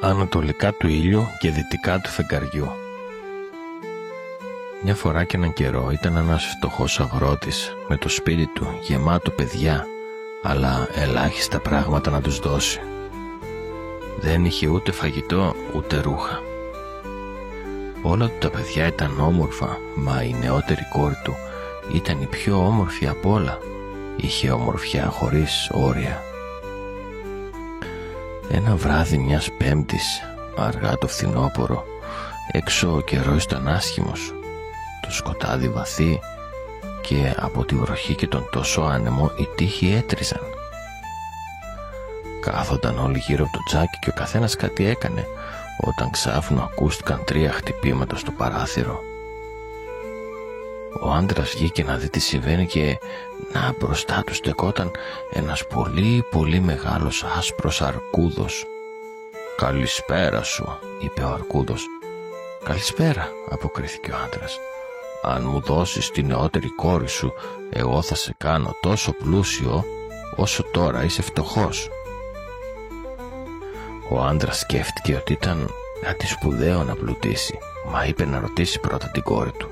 ανατολικά του ήλιου και δυτικά του φεγγαριού. Μια φορά και έναν καιρό ήταν ένας φτωχός αγρότης με το σπίτι του γεμάτο παιδιά, αλλά ελάχιστα πράγματα να τους δώσει. Δεν είχε ούτε φαγητό ούτε ρούχα. Όλα του τα παιδιά ήταν όμορφα, μα η νεότερη κόρη του ήταν η πιο όμορφη απ' όλα. Είχε ομορφιά χωρίς όρια. Ένα βράδυ μιας Πέμπτης, αργά το φθινόπωρο, έξω ο καιρός ήταν άσχημος, το σκοτάδι βαθύ και από τη βροχή και τον τόσο άνεμο οι τοίχοι έτριζαν. Κάθονταν όλοι γύρω από το τζάκι και ο καθένας κάτι έκανε, όταν ξάφνου ακούστηκαν 3 χτυπήματα στο παράθυρο. Ο άντρας βγήκε να δει τι συμβαίνει και να μπροστά του στεκόταν ένας πολύ μεγάλος άσπρος αρκούδος. «Καλησπέρα σου», είπε ο αρκούδος. «Καλησπέρα», αποκρίθηκε ο άντρας. «Αν μου δώσεις τη νεότερη κόρη σου, εγώ θα σε κάνω τόσο πλούσιο όσο τώρα είσαι φτωχός». Ο άντρας σκέφτηκε ότι ήταν κάτι σπουδαίο να πλουτίσει, μα είπε να ρωτήσει πρώτα την κόρη του.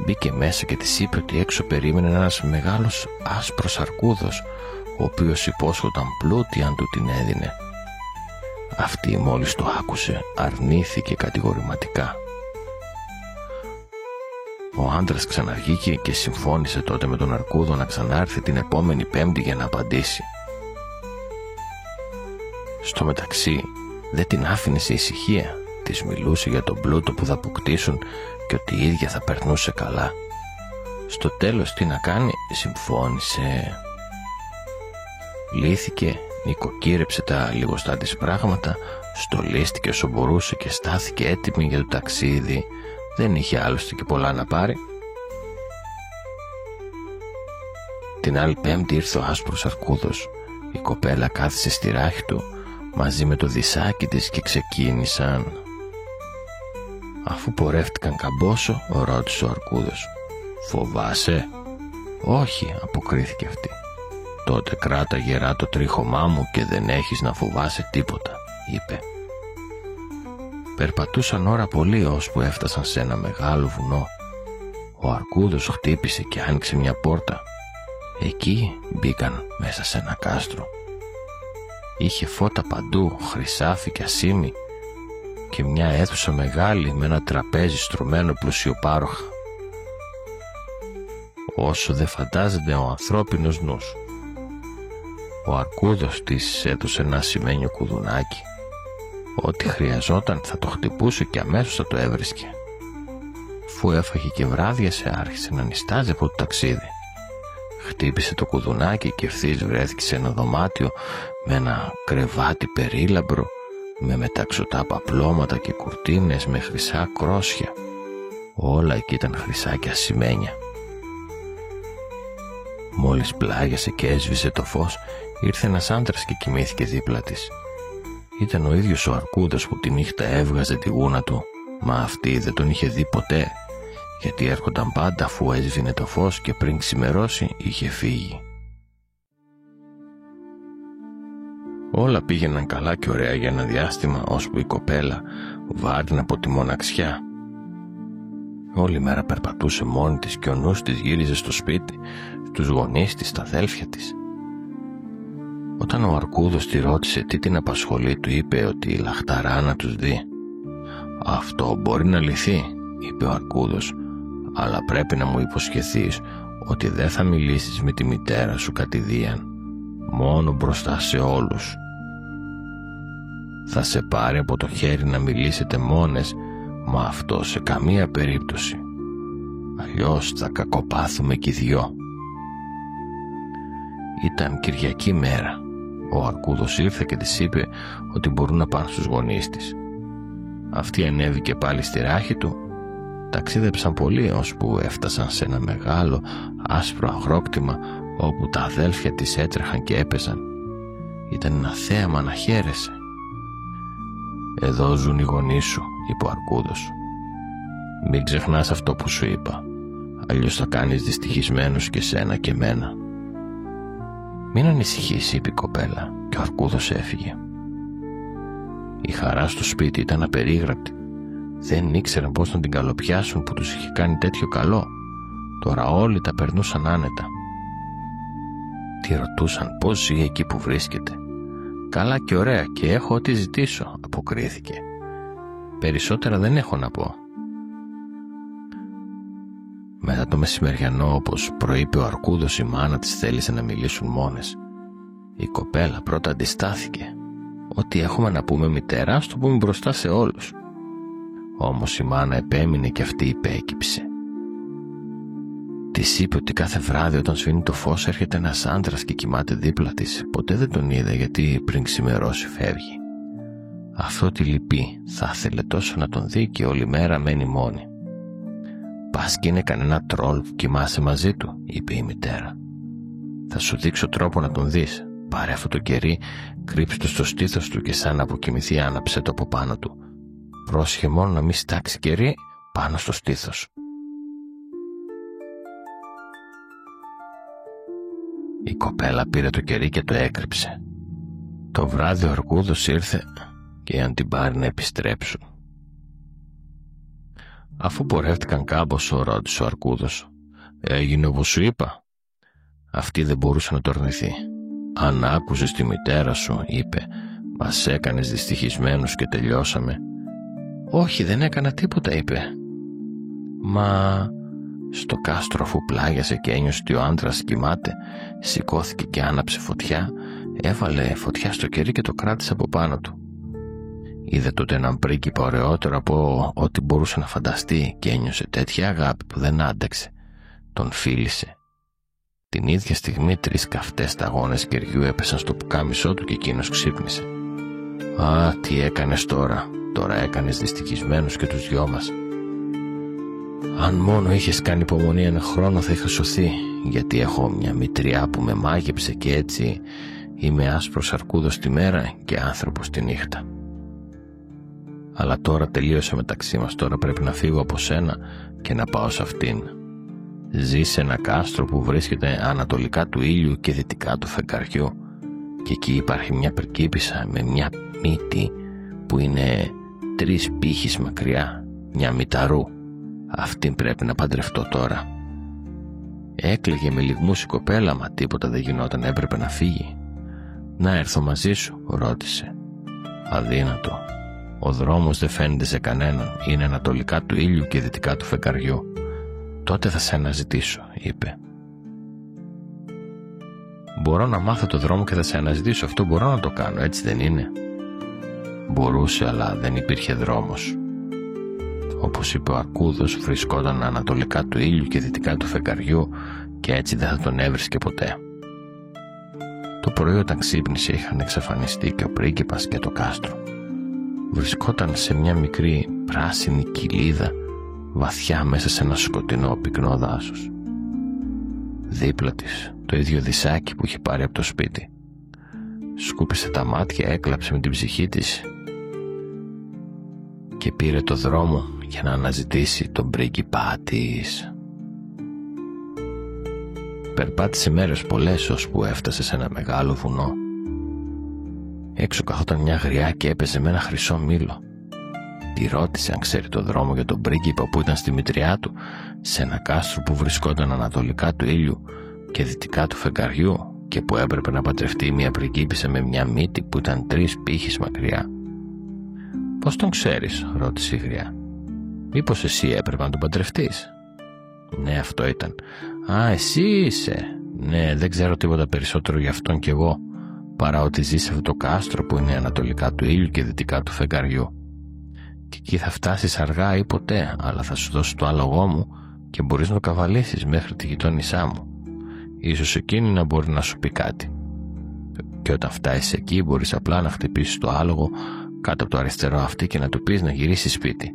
Μπήκε μέσα και της είπε ότι έξω περίμενε ένας μεγάλος άσπρος αρκούδος, ο οποίος υπόσχονταν πλούτη αν του την έδινε. Αυτή μόλις το άκουσε αρνήθηκε κατηγορηματικά. Ο άντρας ξαναβγήκε και συμφώνησε τότε με τον αρκούδο να ξανάρθει την επόμενη Πέμπτη για να απαντήσει. Στο μεταξύ δεν την άφηνε σε ησυχία. Της μιλούσε για τον πλούτο που θα αποκτήσουν και ότι η ίδια θα περνούσε καλά. Στο τέλος τι να κάνει, συμφώνησε. Λύθηκε, νοικοκύρεψε τα λιγοστά της πράγματα, στολίστηκε όσο μπορούσε και στάθηκε έτοιμη για το ταξίδι. Δεν είχε άλλωστε και πολλά να πάρει. Την άλλη Πέμπτη ήρθε ο άσπρος αρκούδος. Η κοπέλα κάθισε στη ράχη του μαζί με το δισάκι της και ξεκίνησαν. Αφού πορεύτηκαν καμπόσο, ρώτησε ο αρκούδος. «Φοβάσαι?» «Όχι», αποκρίθηκε αυτή. «Τότε κράτα γερά το τρίχωμά μου και δεν έχεις να φοβάσαι τίποτα», είπε. Περπατούσαν ώρα πολύ ώσπου έφτασαν σε ένα μεγάλο βουνό. Ο αρκούδος χτύπησε και άνοιξε μια πόρτα. Εκεί μπήκαν μέσα σε ένα κάστρο. Είχε φώτα παντού, χρυσάφι και ασήμι, και μια αίθουσα μεγάλη με ένα τραπέζι στρωμένο πλουσιοπάροχα. Όσο δεν φαντάζεται ο ανθρώπινος νους. Ο αρκούδος της έδωσε ένα ασημένιο κουδουνάκι. Ό,τι χρειαζόταν θα το χτυπούσε και αμέσως θα το έβρισκε. Αφού έφαγε και βράδιασε, άρχισε να νιστάζει από το ταξίδι. Χτύπησε το κουδουνάκι και ευθύς βρέθηκε σε ένα δωμάτιο με ένα κρεβάτι περίλαμπρο, με μεταξωτά παπλώματα και κουρτίνες με χρυσά κρόσια. Όλα εκεί ήταν χρυσά και ασημένια. Μόλις πλάγιασε και έσβησε το φως, ήρθε ένας άντρας και κοιμήθηκε δίπλα της. Ήταν ο ίδιος ο αρκούδος που τη νύχτα έβγαζε τη γούνα του, μα αυτή δεν τον είχε δει ποτέ, γιατί έρχονταν πάντα αφού έσβηνε το φως και πριν ξημερώσει είχε φύγει. Όλα πήγαιναν καλά και ωραία για ένα διάστημα, ώσπου η κοπέλα βάρινε από τη μοναξιά. Όλη μέρα περπατούσε μόνη της και ο νους της γύριζε στο σπίτι, στους γονείς της, στα αδέλφια της. Όταν ο αρκούδος τη ρώτησε τι την απασχολεί, του είπε ότι λαχταρά να τους δει. «Αυτό μπορεί να λυθεί», είπε ο αρκούδος, «αλλά πρέπει να μου υποσχεθείς ότι δεν θα μιλήσεις με τη μητέρα σου κατηδίαν, μόνο μπροστά σε όλους. Θα σε πάρει από το χέρι να μιλήσετε μόνες, μα αυτό σε καμία περίπτωση. Αλλιώς θα κακοπάθουμε κι οι δυο». Ήταν Κυριακή μέρα. Ο αρκούδος ήρθε και της είπε ότι μπορούν να πάνε στους γονείς της. Αυτή ανέβηκε πάλι στη ράχη του. Ταξίδεψαν πολύ ώσπου έφτασαν σε ένα μεγάλο άσπρο αγρόκτημα όπου τα αδέλφια της έτρεχαν και έπαιζαν. Ήταν ένα θέαμα να χαίρεσαι. «Εδώ ζουν οι γονείς σου», είπε ο αρκούδος. «Μην ξεχνάς αυτό που σου είπα, αλλιώς θα κάνεις δυστυχισμένους και σένα και μένα». «Μην ανησυχείς», είπε η κοπέλα, και ο αρκούδος έφυγε. Η χαρά στο σπίτι ήταν απερίγραπτη. Δεν ήξεραν πώς να την καλοπιάσουν που τους είχε κάνει τέτοιο καλό. Τώρα όλοι τα περνούσαν άνετα. Τη ρωτούσαν πώς ζει εκεί που βρίσκεται. «Καλά και ωραία και έχω ό,τι ζητήσω», αποκρίθηκε. «Περισσότερα δεν έχω να πω». Μετά το μεσημεριανό, όπως προείπε ο Αρκούδος, η μάνα της θέλησε να μιλήσουν μόνες. Η κοπέλα πρώτα αντιστάθηκε. «Ό,τι έχουμε να πούμε, μητέρα, ας το πούμε μπροστά σε όλους». Όμως η μάνα επέμεινε και αυτή υπέκυψε. Της είπε ότι κάθε βράδυ όταν σβήνει το φως έρχεται ένας άντρας και κοιμάται δίπλα της. Ποτέ δεν τον είδε γιατί πριν ξημερώσει φεύγει. Αυτό τη λυπεί, θα ήθελε τόσο να τον δει και όλη μέρα μένει μόνη. «Πας και είναι κανένα τρόλ που κοιμάσαι μαζί του», είπε η μητέρα. «Θα σου δείξω τρόπο να τον δεις. Πάρε αυτό το κερί, κρύψε το στο στήθος του και σαν να αποκοιμηθεί άναψε το από πάνω του. Πρόσχε μόνο να μην στάξει κερί πάνω στο στήθος». Η κοπέλα πήρε το κερί και το έκρυψε. Το βράδυ ο Αρκούδος ήρθε και αν την πάρει να επιστρέψουν. Αφού πορεύτηκαν κάμποσο, ρώτησε ο Αρκούδος. «Έγινε όπως σου είπα?» Αυτή δεν μπορούσε να το αρνηθεί. «Αν άκουσες τη μητέρα σου», είπε, «μας έκανες δυστυχισμένους και τελειώσαμε». «Όχι, δεν έκανα τίποτα», είπε. «Μα...» Στο κάστρο, αφού πλάγιασε και ένιωσε ότι ο άντρας κοιμάται, σηκώθηκε και άναψε φωτιά, έβαλε φωτιά στο κερί και το κράτησε από πάνω του. Είδε τότε έναν πρίγκιπα ωραιότερο από ό,τι μπορούσε να φανταστεί και ένιωσε τέτοια αγάπη που δεν άντεξε. Τον φίλησε. Την ίδια στιγμή 3 καυτές σταγόνες κεριού έπεσαν στο πουκάμισό του και εκείνος ξύπνησε. «Α, τι έκανες τώρα? Τώρα έκανες δυστυχισμένους και τους δυο μας. Αν μόνο είχες κάνει υπομονή ένα χρόνο θα είχα σωθεί, γιατί έχω μια μητριά που με μάγεψε και έτσι είμαι άσπρος Αρκούδος τη μέρα και άνθρωπος τη νύχτα. Αλλά τώρα τελείωσε μεταξύ μας, τώρα πρέπει να φύγω από σένα και να πάω σε αυτήν. Ζει σε ένα κάστρο που βρίσκεται ανατολικά του ήλιου και δυτικά του φεγγαριού και εκεί υπάρχει μια πριγκίπισσα με μια μύτη που είναι 3 πύχες μακριά, μια μηταρού. Αυτήν πρέπει να παντρευτώ τώρα». Έκλαιγε με λυγμούς η κοπέλα, μα τίποτα δεν γινόταν, έπρεπε να φύγει. «Να έρθω μαζί σου?» ρώτησε. «Αδύνατο. Ο δρόμος δεν φαίνεται σε κανέναν, είναι ανατολικά του ήλιου και δυτικά του φεγγαριού. Τότε θα σε αναζητήσω», είπε. «Μπορώ να μάθω το δρόμο και θα σε αναζητήσω, αυτό μπορώ να το κάνω, έτσι δεν είναι?» Μπορούσε, αλλά δεν υπήρχε δρόμος. Όπως είπε ο Αρκούδος, βρισκόταν ανατολικά του ήλιου και δυτικά του φεγγαριού και έτσι δεν θα τον έβρισκε ποτέ. Το πρωί όταν ξύπνησε είχαν εξαφανιστεί και ο πρίγκιπας και το κάστρο. Βρισκόταν σε μια μικρή πράσινη κοιλίδα βαθιά μέσα σε ένα σκοτεινό πυκνό δάσος. Δίπλα της το ίδιο δισάκι που είχε πάρει από το σπίτι. Σκούπισε τα μάτια, έκλαψε με την ψυχή της και πήρε το δρόμο για να αναζητήσει τον πρίγκιπά της. Περπάτησε μέρες πολλές ώσπου έφτασε σε ένα μεγάλο βουνό. Έξω καθόταν μια γριά και έπαιζε με ένα χρυσό μήλο. Τη ρώτησε αν ξέρει το δρόμο για τον πρίγκιπα που ήταν στη μητριά του, σε ένα κάστρο που βρισκόταν ανατολικά του ήλιου και δυτικά του φεγγαριού και που έπρεπε να παντρευτεί μια πριγκίπισσα με μια μύτη που ήταν 3 πύχες μακριά. «Πώς τον ξέρεις?» ρώτησε η γριά. «Μήπως εσύ έπρεπε να τον παντρευτείς?» «Ναι, αυτό ήταν». «Α, εσύ είσαι?» «Ναι, δεν ξέρω τίποτα περισσότερο για αυτόν κι εγώ, παρά ότι ζει σε αυτό το κάστρο που είναι ανατολικά του ήλιου και δυτικά του φεγγαριού. Και εκεί θα φτάσεις αργά ή ποτέ, αλλά θα σου δώσω το άλογό μου και μπορείς να το καβαλήσεις μέχρι τη γειτόνισά μου. Ίσως εκείνη να μπορεί να σου πει κάτι. Και όταν φτάσεις εκεί μπορείς απλά να χτυπήσεις το άλογο κάτω από το αριστερό αυτί και να του πεις να γυρίσει σπίτι.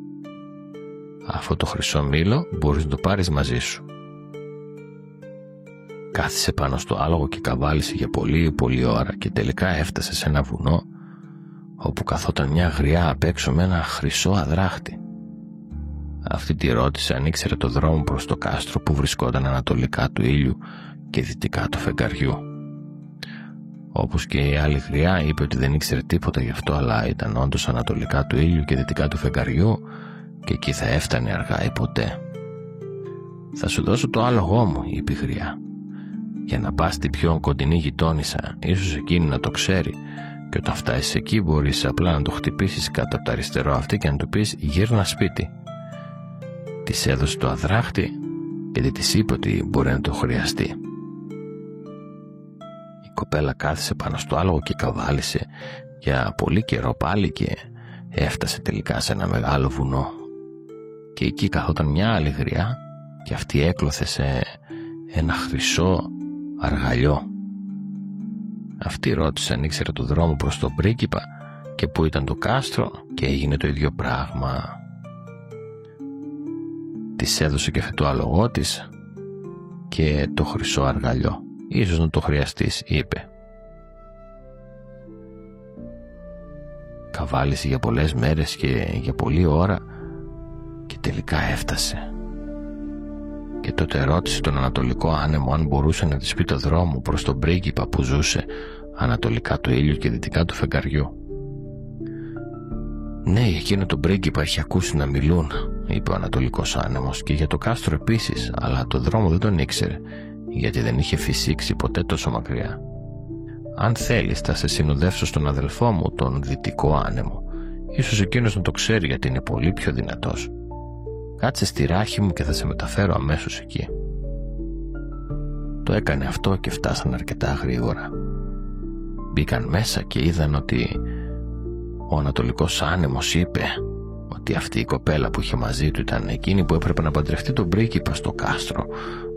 Αυτό το χρυσό μήλο μπορείς να το πάρεις μαζί σου». Κάθισε πάνω στο άλογο και καβάλισε για πολλή ώρα και τελικά έφτασε σε ένα βουνό όπου καθόταν μια γριά απ' έξω με ένα χρυσό αδράχτη. Αυτή τη ρώτησε αν ήξερε το δρόμο προς το κάστρο που βρισκόταν ανατολικά του ήλιου και δυτικά του φεγγαριού. Όπως και η άλλη γριά, είπε ότι δεν ήξερε τίποτα γι' αυτό, αλλά ήταν όντως ανατολικά του ήλιου και δυτικά του φεγγαριού και εκεί θα έφτανε αργά ή ποτέ. «Θα σου δώσω το άλογό μου», είπε η γριά, «για να πας στη πιο κοντινή γειτόνισσα, ίσως εκείνη να το ξέρει, και όταν φτάσεις εκεί μπορείς απλά να το χτυπήσεις κάτω από το αριστερό αυτή και να του πεις «γύρνα σπίτι». Της έδωσε το αδράχτη γιατί της είπε ότι μπορεί να το χρειαστεί. Η κοπέλα κάθισε πάνω στο άλογο και καβάλισε για πολύ καιρό πάλι και έφτασε τελικά σε ένα μεγάλο βουνό. Και εκεί καθόταν μια άλλη γριά και αυτή έκλωθε σε ένα χρυσό αργαλιό. Αυτή ρώτησε αν ήξερε το δρόμο προς τον πρίγκιπα και που ήταν το κάστρο και έγινε το ίδιο πράγμα. Της έδωσε και αυτό το άλογό της και το χρυσό αργαλιό. «Ίσως να το χρειαστείς», είπε. Καβάλισε για πολλές μέρες και για πολλή ώρα και τελικά έφτασε. Και τότε ρώτησε τον Ανατολικό Άνεμο αν μπορούσε να της πει το δρόμο προς τον πρίγκιπα που ζούσε ανατολικά του ήλιου και δυτικά του φεγγαριού. «Ναι, εκείνο τον πρίγκιπα έχει ακούσει να μιλούν», είπε ο Ανατολικός Άνεμος, «και για το κάστρο επίσης, αλλά το δρόμο δεν τον ήξερε, γιατί δεν είχε φυσήξει ποτέ τόσο μακριά. Αν θέλεις θα σε συνοδεύσω στον αδελφό μου, τον Δυτικό Άνεμο. Ίσως εκείνος να το ξέρει γιατί είναι πολύ πιο δυνατός. Κάτσε στη ράχη μου και θα σε μεταφέρω αμέσως εκεί». Το έκανε αυτό και φτάσαν αρκετά γρήγορα. Μπήκαν μέσα και είδαν ότι ο Ανατολικός Άνεμος είπε ότι αυτή η κοπέλα που είχε μαζί του ήταν εκείνη που έπρεπε να παντρευτεί τον πρίγκιπα στο κάστρο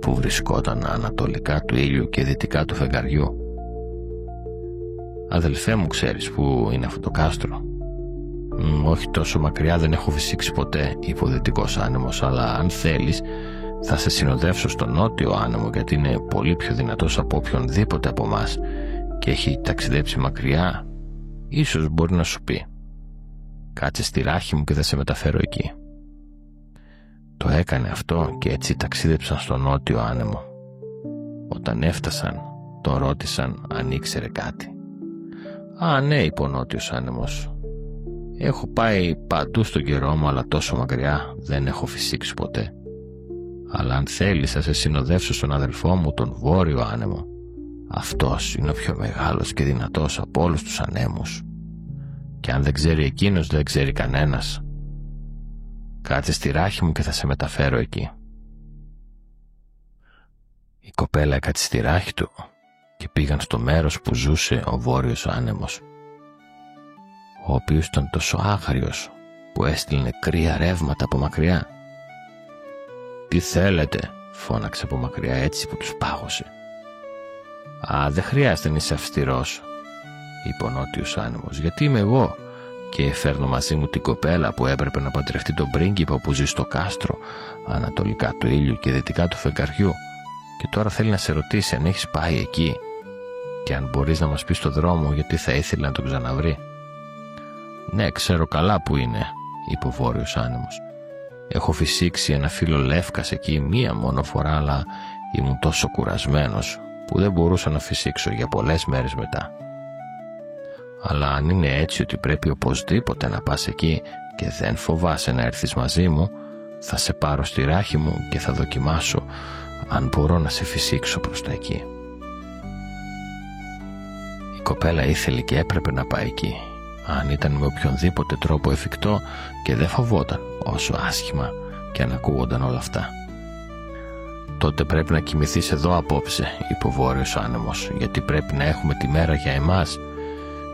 που βρισκόταν ανατολικά του ήλιου και δυτικά του φεγγαριού. «Αδελφέ μου, ξέρεις που είναι αυτό το κάστρο?» «Όχι τόσο μακριά, δεν έχω φυσήξει ποτέ», είπε ο Δυτικός Άνεμος, «αλλά αν θέλεις θα σε συνοδεύσω στον Νότιο Άνεμο, γιατί είναι πολύ πιο δυνατός από οποιονδήποτε από μας και έχει ταξιδέψει μακριά. Ίσως μπορεί να σου πει. Κάτσε στη ράχη μου και θα σε μεταφέρω εκεί». Το έκανε αυτό και έτσι ταξίδεψαν στον Νότιο Άνεμο. Όταν έφτασαν, τον ρώτησαν αν ήξερε κάτι. «Α, ναι», είπε ο Νότιος Άνεμος, «έχω πάει παντού στον καιρό μου, αλλά τόσο μακριά δεν έχω φυσήξει ποτέ. Αλλά αν θέλεις θα σε συνοδεύσω στον αδελφό μου, τον Βόρειο Άνεμο. Αυτός είναι ο πιο μεγάλος και δυνατός από όλους τους ανέμους. Και αν δεν ξέρει εκείνος, δεν ξέρει κανένας. Κάτσε στη ράχη μου και θα σε μεταφέρω εκεί». Η κοπέλα έκατσε στη ράχη του και πήγαν στο μέρος που ζούσε ο Βόρειος Άνεμος, ο οποίος ήταν τόσο άγριος που έστειλε κρύα ρεύματα από μακριά. «Τι θέλετε?» φώναξε από μακριά έτσι που τους πάγωσε. «Α, δεν χρειάζεται να είσαι αυστηρός», είπε ο Νότιος Άνεμος, «γιατί είμαι εγώ και φέρνω μαζί μου την κοπέλα που έπρεπε να παντρευτεί τον πρίγκιπα που ζει στο κάστρο ανατολικά του ήλιου και δυτικά του φεγγαριού και τώρα θέλει να σε ρωτήσει αν έχεις πάει εκεί και αν μπορείς να μας πεις το δρόμο, γιατί θα ήθελε να τον ξαναβρει». «Ναι, ξέρω καλά που είναι», είπε ο Βόρειος Άνεμος. «Έχω φυσήξει ένα φύλλο λεύκας εκεί μία μόνο φορά, αλλά ήμουν τόσο κουρασμένος που δεν μπορούσα να φυσήξω για πολλές μέρες μετά. Αλλά αν είναι έτσι ότι πρέπει οπωσδήποτε να πας εκεί και δεν φοβάσαι να έρθεις μαζί μου, θα σε πάρω στη ράχη μου και θα δοκιμάσω αν μπορώ να σε φυσήξω προς τα εκεί». Η κοπέλα ήθελε και έπρεπε να πάει εκεί, αν ήταν με οποιονδήποτε τρόπο εφικτό, και δεν φοβόταν όσο άσχημα και αν ακούγονταν όλα αυτά. «Τότε πρέπει να κοιμηθείς εδώ απόψε», είπε ο Βόρειος Άνεμος, «γιατί πρέπει να έχουμε τη μέρα για εμάς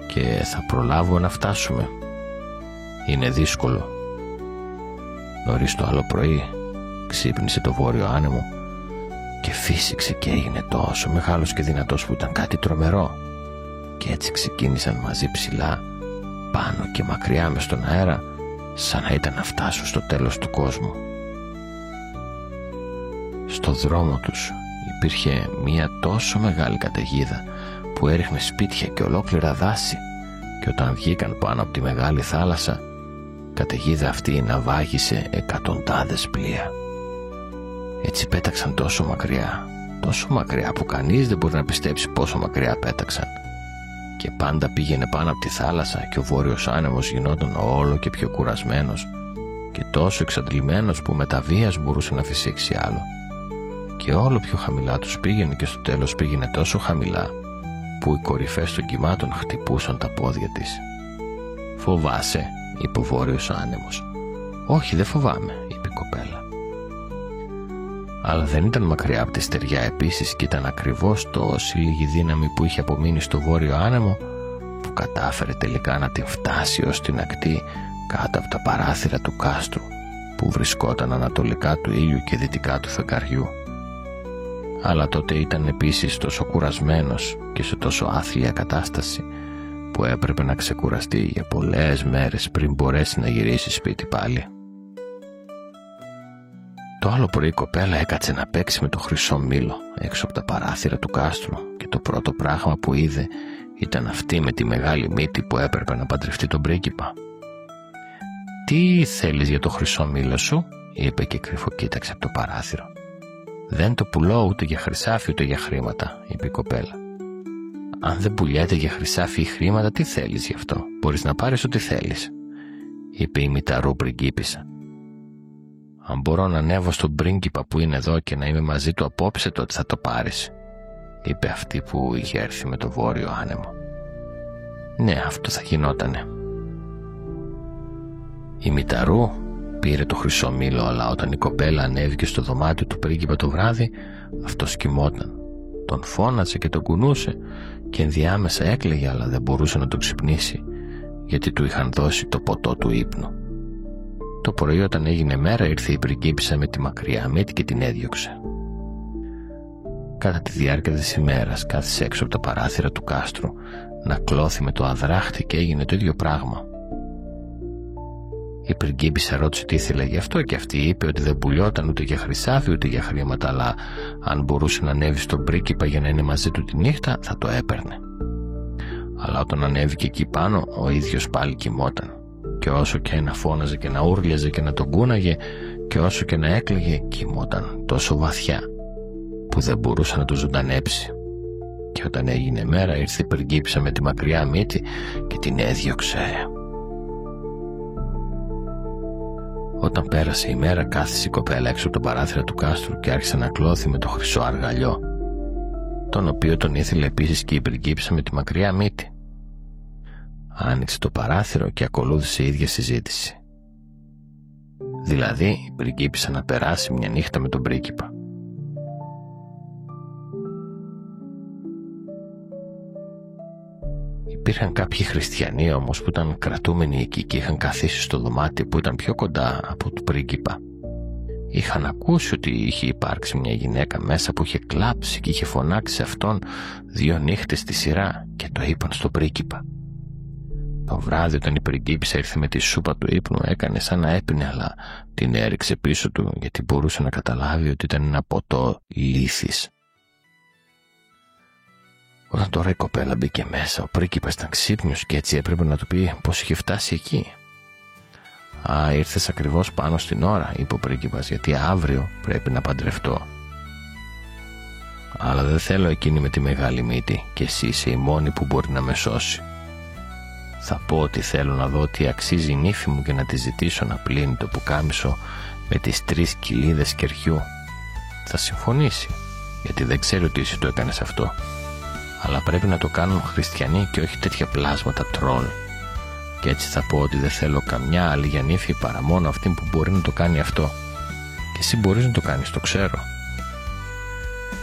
και θα προλάβουμε να φτάσουμε. Είναι δύσκολο». Νωρίς το άλλο πρωί ξύπνησε το Βόρειο Άνεμο και φύσηξε και έγινε τόσο μεγάλος και δυνατός που ήταν κάτι τρομερό, και έτσι ξεκίνησαν μαζί ψηλά, πάνω και μακριά μες στον αέρα, σαν να ήταν να φτάσουν στο τέλος του κόσμου. Στο δρόμο τους υπήρχε μία τόσο μεγάλη καταιγίδα που έριχνε σπίτια και ολόκληρα δάση, και όταν βγήκαν πάνω από τη μεγάλη θάλασσα, η καταιγίδα αυτή ναυάγησε εκατοντάδες πλοία. Έτσι πέταξαν τόσο μακριά που κανείς δεν μπορεί να πιστέψει πόσο μακριά πέταξαν, και πάντα πήγαινε πάνω από τη θάλασσα και ο Βόρειος Άνεμος γινόταν όλο και πιο κουρασμένος και τόσο εξαντλημένος που με τα βίας μπορούσε να φυσήξει άλλο. Και όλο πιο χαμηλά τους πήγαινε και στο τέλος πήγαινε τόσο χαμηλά που οι κορυφές των κυμάτων χτυπούσαν τα πόδια της. «Φοβάσαι?» είπε ο Βόρειος Άνεμος. «Όχι, δεν φοβάμαι», είπε η κοπέλα. Αλλά δεν ήταν μακριά από τη στεριά επίσης και ήταν ακριβώς τόση λίγη δύναμη που είχε απομείνει στο Βόρειο Άνεμο που κατάφερε τελικά να την φτάσει ως την ακτή κάτω από τα παράθυρα του κάστρου που βρισκόταν ανατολικά του ήλιου και δυτικά του φεγγαριού. Αλλά τότε ήταν επίσης τόσο κουρασμένος και σε τόσο άθλια κατάσταση που έπρεπε να ξεκουραστεί για πολλές μέρες πριν μπορέσει να γυρίσει σπίτι πάλι. Το άλλο πρωί η κοπέλα έκατσε να παίξει με το χρυσό μήλο έξω από τα παράθυρα του κάστρου και το πρώτο πράγμα που είδε ήταν αυτή με τη μεγάλη μύτη που έπρεπε να παντρευτεί τον πρίγκιπα. «Τι θέλεις για το χρυσό μήλο σου?» είπε και κρυφοκοίταξε από το παράθυρο. «Δεν το πουλώ ούτε για χρυσάφι ούτε για χρήματα», είπε η κοπέλα. «Αν δεν πουλιέται για χρυσάφι ή χρήματα, τι θέλεις γι' αυτό? Μπορείς να πάρεις ό,τι θέλεις», είπε η μηταρού πριγκίπισσα. «Αν μπορώ να ανέβω στον πρίγκιπα που είναι εδώ και να είμαι μαζί του απόψε, τότε θα το πάρεις», είπε αυτή που είχε έρθει με το Βόρειο Άνεμο. «Ναι, αυτό θα γινότανε». Η μηταρού πήρε το χρυσό μήλο, αλλά όταν η κοπέλα ανέβηκε στο δωμάτιο του πρίγκιπα το βράδυ, αυτός κοιμόταν. Τον φώναζε και τον κουνούσε και ενδιάμεσα έκλαιγε, αλλά δεν μπορούσε να τον ξυπνήσει γιατί του είχαν δώσει το ποτό του ύπνου. Το πρωί όταν έγινε μέρα ήρθε η πριγκίπισσα με τη μακριά μύτη και την έδιωξε. Κατά τη διάρκεια της ημέρας κάθισε έξω από τα παράθυρα του κάστρου να κλώθει με το αδράχτη και έγινε το ίδιο πράγμα. Η πριγκίπισσα ρώτησε τι ήθελε γι' αυτό και αυτή είπε ότι δεν πουλιόταν ούτε για χρυσάφι ούτε για χρήματα, αλλά αν μπορούσε να ανέβει στον πρίγκιπα για να είναι μαζί του τη νύχτα θα το έπαιρνε. Αλλά όταν ανέβηκε εκεί πάνω ο ίδιος πάλι κοιμόταν και όσο και να φώναζε και να ούρλιαζε και να τον κούναγε και όσο και να έκλαιγε κοιμόταν τόσο βαθιά που δεν μπορούσε να το ζωντανέψει. Και όταν έγινε μέρα ήρθε η πριγκίπισσα με τη μακριά μύτη και την έδιωξε. Όταν πέρασε η μέρα κάθισε η κοπέλα έξω από το παράθυρο του κάστρου και άρχισε να κλώθει με το χρυσό αργαλιό, τον οποίο τον ήθελε επίσης και η πριγκίπισσα με τη μακριά μύτη. Άνοιξε το παράθυρο και ακολούθησε η ίδια συζήτηση. Δηλαδή η πριγκίπισσα να περάσει μια νύχτα με τον πρίγκιπα. Υπήρχαν κάποιοι χριστιανοί όμως που ήταν κρατούμενοι εκεί και είχαν καθίσει στο δωμάτιο που ήταν πιο κοντά από του πρίγκιπα. Είχαν ακούσει ότι είχε υπάρξει μια γυναίκα μέσα που είχε κλάψει και είχε φωνάξει σε αυτόν 2 νύχτες στη σειρά και το είπαν στον πρίγκιπα. Το βράδυ όταν η πριγκίπισσα ήρθε με τη σούπα του ύπνου έκανε σαν να έπινε, αλλά την έριξε πίσω του γιατί μπορούσε να καταλάβει ότι ήταν ένα ποτό λύθης. Όταν τώρα η κοπέλα μπήκε μέσα, ο πρίγκιπας ήταν ξύπνιος και έτσι έπρεπε να του πει πως είχε φτάσει εκεί. «Α, ήρθες ακριβώς πάνω στην ώρα», είπε ο πρίγκιπας, «γιατί αύριο πρέπει να παντρευτώ. Αλλά δεν θέλω εκείνη με τη μεγάλη μύτη και εσύ είσαι η μόνη που μπορεί να με σώσει. Θα πω ότι θέλω να δω τι αξίζει η νύφη μου και να τη ζητήσω να πλύνει το πουκάμισο με τις 3 κοιλίδες κεριού. Θα συμφωνήσει, γιατί δεν ξέρει ότι εσύ το έκανες αυτό. Αλλά πρέπει να το κάνουν χριστιανοί και όχι τέτοια πλάσματα τρόλ. Και έτσι θα πω ότι δεν θέλω καμιά άλλη για νύφη παρά μόνο αυτή που μπορεί να το κάνει αυτό. Και εσύ μπορείς να το κάνεις, το ξέρω».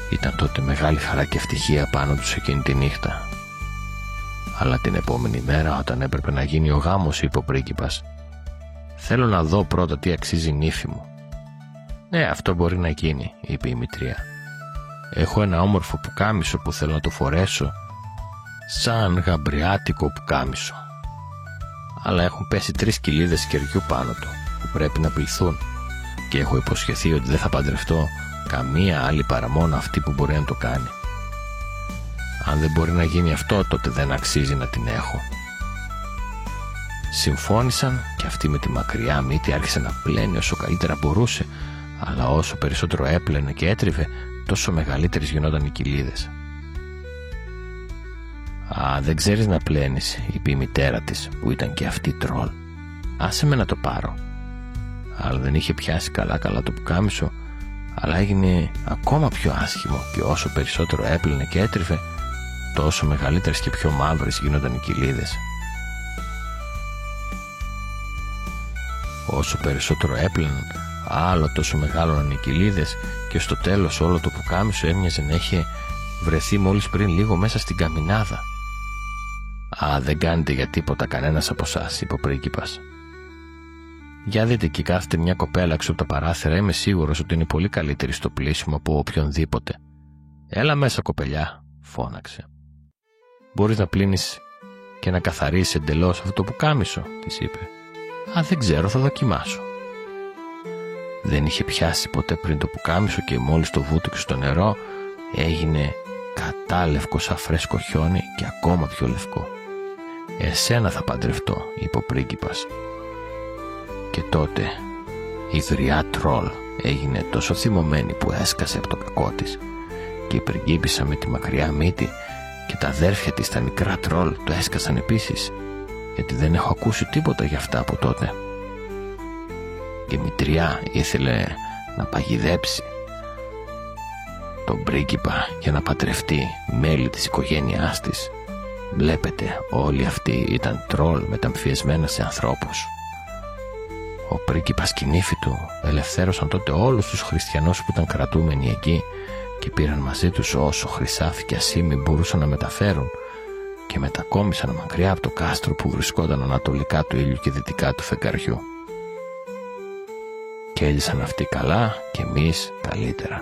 Ήταν τότε μεγάλη χαρά και ευτυχία πάνω τους εκείνη τη νύχτα. Αλλά την επόμενη μέρα όταν έπρεπε να γίνει ο γάμος είπε ο πρίγκιπας, «Θέλω να δω πρώτα τι αξίζει η νύφη μου». «Ναι, αυτό μπορεί να γίνει», είπε η μητρία. «Έχω ένα όμορφο πουκάμισο που θέλω να το φορέσω σαν γαμπριάτικο πουκάμισο. Αλλά έχουν πέσει 3 κοιλίδες κεριού πάνω του που πρέπει να πληθούν και έχω υποσχεθεί ότι δεν θα παντρευτώ καμία άλλη παρά μόνο αυτή που μπορεί να το κάνει. Αν δεν μπορεί να γίνει αυτό, τότε δεν αξίζει να την έχω». Συμφώνησαν και αυτή με τη μακριά μύτη άρχισε να πλένει όσο καλύτερα μπορούσε, αλλά όσο περισσότερο έπλαινε και έτριβε, τόσο μεγαλύτερες γινόταν οι κοιλίδες. «Α, δεν ξέρεις να πλένεις», είπε η μητέρα της, που ήταν και αυτή τρόλ. «Άσε με να το πάρω». Αλλά δεν είχε πιάσει καλά το πουκάμισο, αλλά έγινε ακόμα πιο άσχημο, και όσο περισσότερο έπλαινε και έτριφε, τόσο μεγαλύτερες και πιο μαύρες γίνονταν οι κοιλίδες. Όσο περισσότερο έπλαιναν, άλλο τόσο μεγάλωναν οι κοιλίδες, και στο τέλος όλο το πουκάμισο έμοιαζε να είχε βρεθεί μόλις πριν λίγο μέσα στην καμινάδα. «Α, δεν κάνετε για τίποτα κανένας από εσάς», είπε ο πρίγκιπας. «Για δείτε, εκεί κάθεται μια κοπέλα έξω από τα παράθυρα. Είμαι σίγουρος ότι είναι πολύ καλύτερη στο πλήσιμο από οποιονδήποτε». «Έλα μέσα, κοπελιά», φώναξε. «Μπορείς να πλύνεις και να καθαρίσεις εντελώς αυτό το πουκάμισο», της είπε. «Α, δεν ξέρω, θα δοκιμάσω». Δεν είχε πιάσει ποτέ πριν το πουκάμισο, και μόλις το βούτυξε στο νερό έγινε κατάλευκο σαν φρέσκο χιόνι, και ακόμα πιο λευκό. «Εσένα θα παντρευτώ», είπε ο πρίγκιπας. Και τότε η γριά τρόλ έγινε τόσο θυμωμένη που έσκασε από το κακό της, και η πριγκίπισσα με τη μακριά μύτη και τα αδέρφια της τα μικρά τρόλ το έσκασαν επίσης, γιατί δεν έχω ακούσει τίποτα για αυτά από τότε. Η μητριά ήθελε να παγιδέψει τον πρίγκιπα για να παντρευτεί μέλη της οικογένειάς της. Βλέπετε, όλοι αυτοί ήταν τρόλ μεταμφιεσμένα σε ανθρώπους. Ο πρίγκιπας και η νύφη του ελευθέρωσαν τότε όλους τους χριστιανούς που ήταν κρατούμενοι εκεί, και πήραν μαζί τους όσο χρυσάφι και ασήμι μπορούσαν να μεταφέρουν, και μετακόμισαν μακριά από το κάστρο που βρισκόταν ανατολικά του ήλιου και δυτικά του φεγγαριού. Και έλυσαν αυτοί καλά και εμείς καλύτερα.